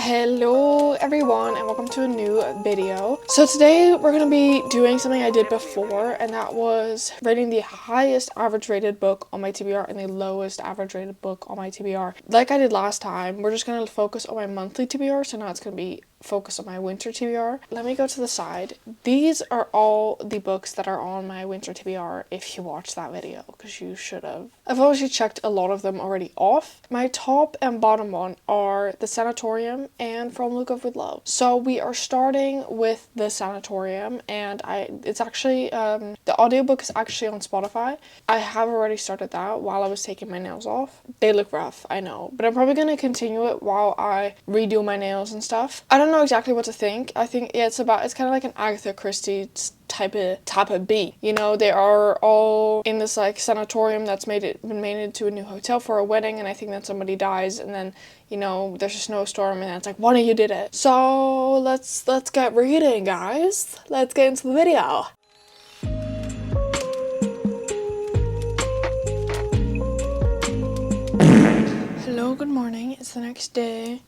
Hello everyone and welcome to a new video. So today we're going to be doing something I did before, and that was rating the highest average rated book on my TBR and the lowest average rated book on my TBR. Like I did last time, we're just going to focus on my monthly TBR, so now it's going to be focus on my winter TBR. Let me go to the side. These are all the books that are on my winter TBR if you watched that video, because you should have. I've obviously checked a lot of them already off. My top and bottom one are The Sanatorium and From Look Up With Love. So we are starting with The Sanatorium, and it's actually the audiobook is actually on Spotify. I have already started that while I was taking my nails off. They look rough, I know, but I'm probably going to continue it while I redo my nails and stuff. I don't know exactly what to think. I think it's kind of like an Agatha Christie type of beat. You know, they are all in this like sanatorium that's been made into a new hotel for a wedding, and I think that somebody dies, and then, you know, there's a snowstorm, and it's like, one of you did it. So let's get reading, guys. Let's get into the video. Hello, good morning. It's the next day.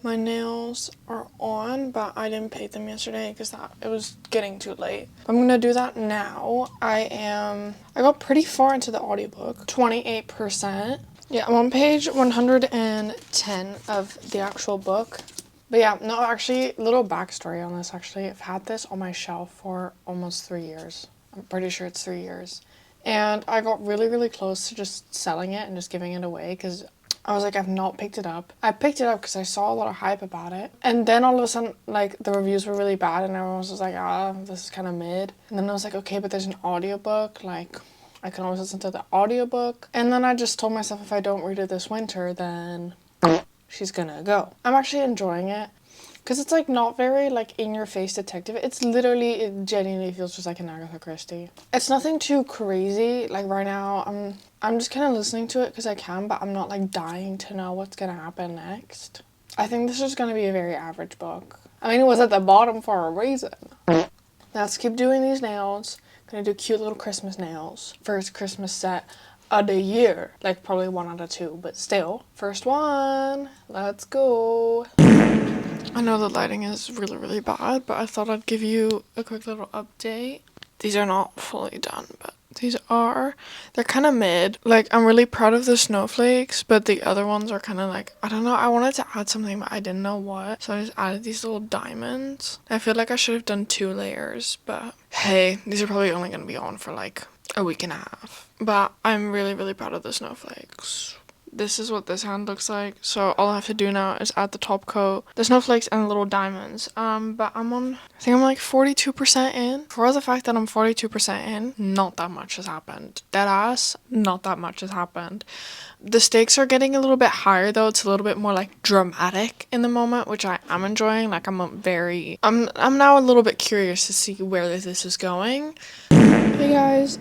My nails are on, but I didn't paint them yesterday because it was getting too late. I'm gonna do that now. I got pretty far into the audiobook, 28%. Yeah, I'm on page 110 of the actual book. But yeah, no, actually, little backstory on this, actually. I've had this on my shelf for almost 3 years. I'm pretty sure it's 3 years. And I got really, really close to just selling it and just giving it away because I was like, I've not picked it up. I picked it up because I saw a lot of hype about it. And then all of a sudden, like, the reviews were really bad and everyone was just like, this is kind of mid. And then I was like, okay, but there's an audiobook. Like, I can always listen to the audiobook. And then I just told myself if I don't read it this winter, then she's gonna go. I'm actually enjoying it. Because it's, like, not very, like, in-your-face detective. It genuinely feels just like an Agatha Christie. It's nothing too crazy. Like, right now, I'm just kind of listening to it because I can, but I'm not, like, dying to know what's going to happen next. I think this is going to be a very average book. I mean, it was at the bottom for a reason. Let's keep doing these nails. Gonna do cute little Christmas nails. First Christmas set of the year. Like, probably 1 out of 2, but still. First one. Let's go. I know the lighting is really, really bad, but I thought I'd give you a quick little update. These are not fully done, but they're kind of mid. Like, I'm really proud of the snowflakes, but the other ones are kind of like, I don't know, I wanted to add something, but I didn't know what. So I just added these little diamonds. I feel like I should have done 2 layers, but hey, these are probably only going to be on for like a week and a half. But I'm really, really proud of the snowflakes. This is what this hand looks like. So all I have to do now is add the top coat, the snowflakes, and the little diamonds. But I think I'm like 42% in. For the fact that I'm 42% in, not that much has happened. Deadass, not that much has happened. The stakes are getting a little bit higher though. It's a little bit more like dramatic in the moment, which I am enjoying. Like, I'm now a little bit curious to see where this is going. Hey guys,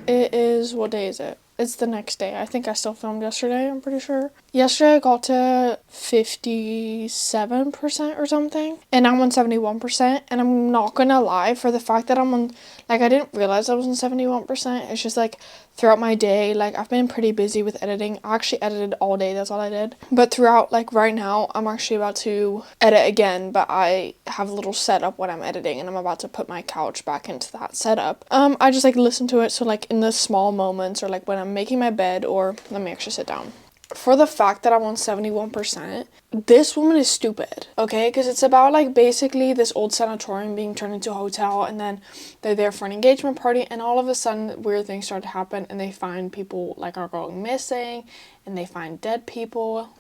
what day is it? It's the next day. I think I still filmed yesterday, I'm pretty sure. Yesterday I got to 57% or something, and I'm on 71%, and I'm not gonna lie, for the fact that I'm on, like, I didn't realize I was on 71%. It's just like throughout my day, like, I've been pretty busy with editing. I actually edited all day, that's all I did. But throughout, like, right now, I'm actually about to edit again, but I have a little setup when I'm editing, and I'm about to put my couch back into that setup. I just, like, listen to it, so, like, in the small moments, or, like, when I'm making my bed, or let me actually sit down. For the fact that I'm on 71%, this woman is stupid, okay? Because it's about, like, basically this old sanatorium being turned into a hotel, and then they're there for an engagement party, and all of a sudden weird things start to happen, and they find people, like, are going missing, and they find dead people.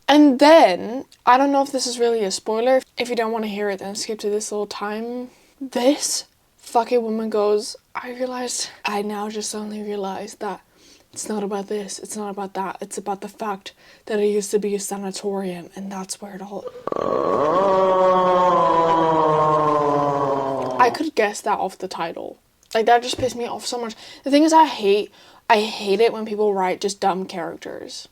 And then, I don't know if this is really a spoiler. If you don't want to hear it, then skip to this little time. This fucking woman goes, I now just suddenly realized that it's not about this, it's not about that, it's about the fact that it used to be a sanatorium, and that's where it all... I could guess that off the title. Like, that just pissed me off so much. The thing is, I hate it when people write just dumb characters.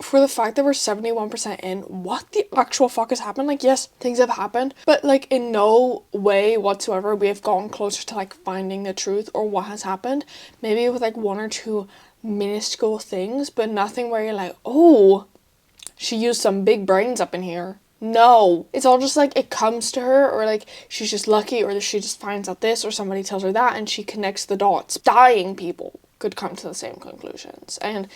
For the fact that we're 71% in, what the actual fuck has happened? Like, yes, things have happened, but, like, in no way whatsoever we have gotten closer to, like, finding the truth or what has happened. Maybe with, like, 1 or 2 minuscule things, but nothing where you're like, oh, she used some big brains up in here. No. It's all just like it comes to her, or like she's just lucky, or she just finds out this, or somebody tells her that, and she connects the dots. Dying people could come to the same conclusions, and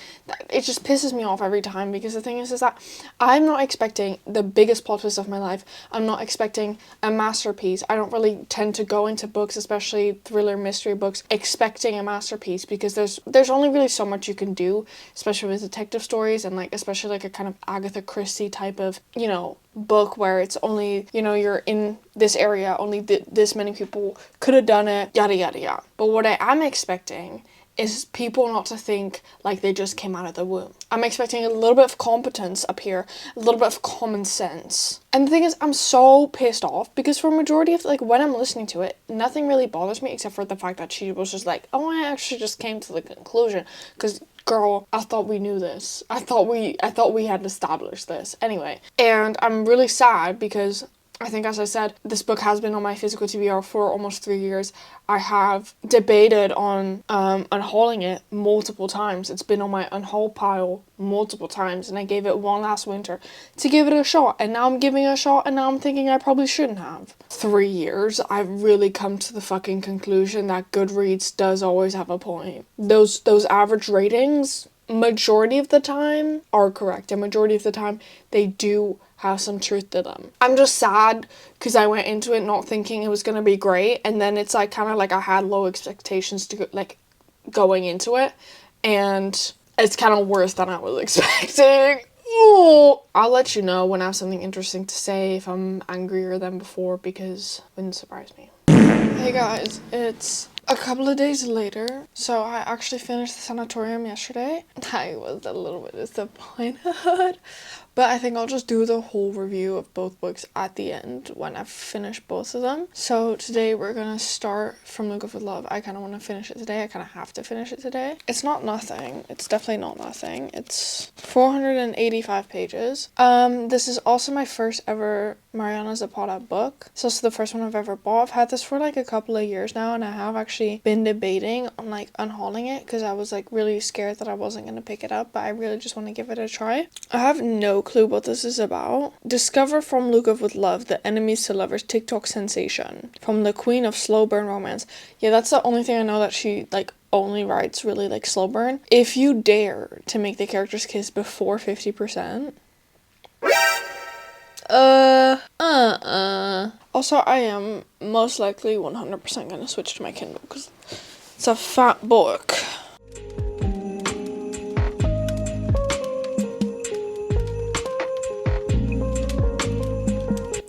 it just pisses me off every time, because the thing is that I'm not expecting the biggest plot twist of my life. I'm not expecting a masterpiece. I don't really tend to go into books, especially thriller mystery books, expecting a masterpiece, because there's only really so much you can do, especially with detective stories, and like especially like a kind of Agatha Christie type of, you know, book where it's only, you know, you're in this area, only this many people could have done it, yada yada yada. But what I am expecting is people not to think like they just came out of the womb. I'm expecting a little bit of competence up here, a little bit of common sense. And the thing is, I'm so pissed off, because for a majority of, like, when I'm listening to it, nothing really bothers me except for the fact that she was just like, oh, I actually just came to the conclusion, because girl, I thought we knew this. I thought we had established this. Anyway, and I'm really sad because I think, as I said, this book has been on my physical TBR for almost 3 years. I have debated on unhauling it multiple times. It's been on my unhaul pile multiple times, and I gave it one last winter to give it a shot, and now I'm giving it a shot, and now I'm thinking I probably shouldn't have. 3 years, I've really come to the fucking conclusion that Goodreads does always have a point. Those average ratings, majority of the time, are correct, and majority of the time, they do have some truth to them. I'm just sad because I went into it not thinking it was going to be great, and then it's like kind of like I had low expectations to like going into it, and it's kind of worse than I was expecting. Ooh. I'll let you know when I have something interesting to say, if I'm angrier than before, because it wouldn't surprise me. Hey guys, it's a couple of days later, so I actually finished the sanatorium yesterday. I was a little bit disappointed, but I think I'll just do the whole review of both books at the end when I've finished both of them. So today we're gonna start from Look Up With Love. I kind of want to finish it today. I kind of have to finish it today. It's not nothing. It's definitely not nothing. It's 485 pages. This is also my first ever Mariana Zapata book. It's also the first one I've ever bought. I've had this for like a couple of years now, and I have actually been debating on like unhauling it because I was like really scared that I wasn't going to pick it up, but I really just want to give it a try. I have no clue what this is about. Discover from Look Up With Love, the enemies to lovers TikTok sensation from the queen of slow burn romance. Yeah, that's the only thing I know that she like only writes really like slow burn. If you dare to make the characters kiss before 50%. Also, I am most likely 100% gonna switch to my Kindle because it's a fat book.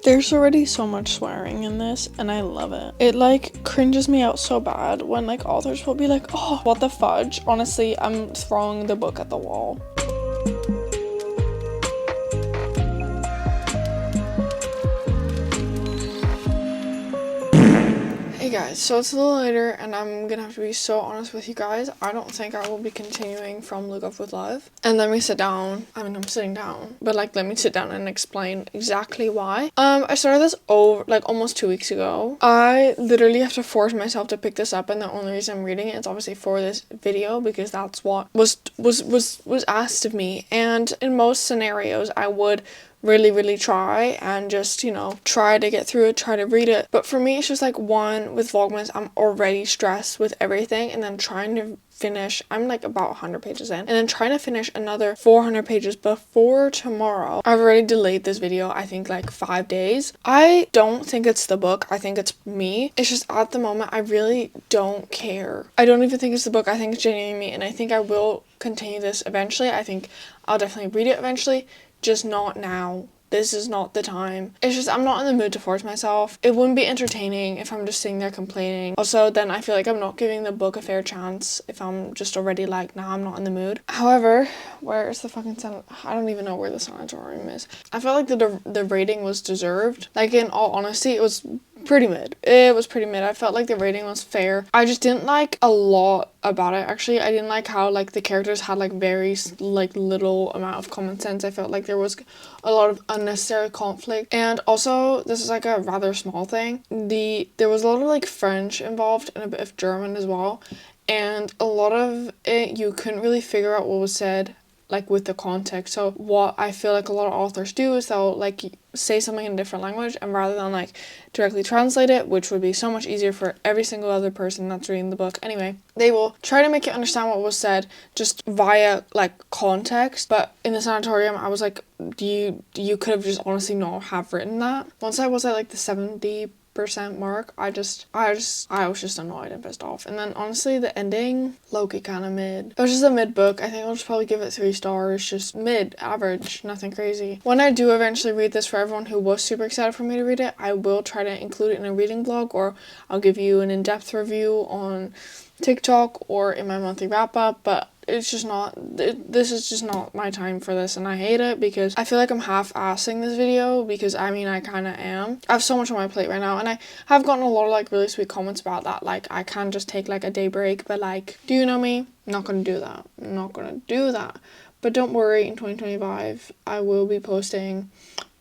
There's already so much swearing in this, and I love it. It like cringes me out so bad when like authors will be like, oh, what the fudge. Honestly, I'm throwing the book at the wall. Hey guys, so it's a little later, and I'm gonna have to be so honest with you guys. I don't think I will be continuing from Look Up With Love. And let me sit down. I mean, I'm sitting down, but like let me sit down and explain exactly why. I started this over like almost 2 weeks ago. I literally have to force myself to pick this up, and the only reason I'm reading it is obviously for this video because that's what was asked of me. And in most scenarios, I would really try and just, you know, try to get through it, try to read it. But for me, it's just like, one, with Vlogmas, I'm already stressed with everything, and then trying to finish, I'm like about 100 pages in, and then trying to finish another 400 pages before tomorrow. I've already delayed this video, I think like 5 days. I don't think it's the book, I think it's me. It's just at the moment, I really don't care. I don't even think it's the book, I think it's genuinely me, and I think I will continue this eventually. I think I'll definitely read it eventually, just not now. This is not the time. It's just I'm not in the mood to force myself. It wouldn't be entertaining if I'm just sitting there complaining. Also, then I feel like I'm not giving the book a fair chance if I'm just already like, nah, I'm not in the mood. However, where is the fucking I don't even know where the sanatorium is. I felt like the rating was deserved. Like, in all honesty, it was pretty mid. It was pretty mid. I felt like the rating was fair. I just didn't like a lot about it. Actually, I didn't like how like the characters had like very like little amount of common sense. I felt like there was a lot of unnecessary conflict, and also this is like a rather small thing. There was a lot of like French involved and a bit of German as well, and a lot of it you couldn't really figure out what was said like with the context. So what I feel like a lot of authors do is they'll like say something in a different language, and rather than like directly translate it, which would be so much easier for every single other person that's reading the book anyway, they will try to make you understand what was said just via like context. But in the sanatorium, I was like, you could have just honestly not have written that. Once I was at like the 70% mark, I was just annoyed and pissed off. And then honestly, the ending, low-key kind of mid. It was just a mid book. I think I'll just probably give it 3 stars. Just mid, average, nothing crazy. When I do eventually read this, for everyone who was super excited for me to read it, I will try to include it in a reading vlog, or I'll give you an in-depth review on TikTok or in my monthly wrap-up. But it's just not, this is just not my time for this, and I hate it because I feel like I'm half-assing this video, because I mean I kind of am. I have so much on my plate right now, and I have gotten a lot of like really sweet comments about that, like I can just take like a day break, but like, do you know me? I'm not gonna do that. I'm not gonna do that. But don't worry, in 2025 I will be posting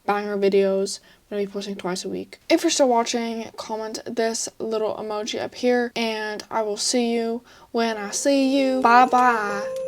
banger videos. I'm gonna be posting twice a week. If you're still watching, comment this little emoji up here, and I will see you when I see you. Bye bye.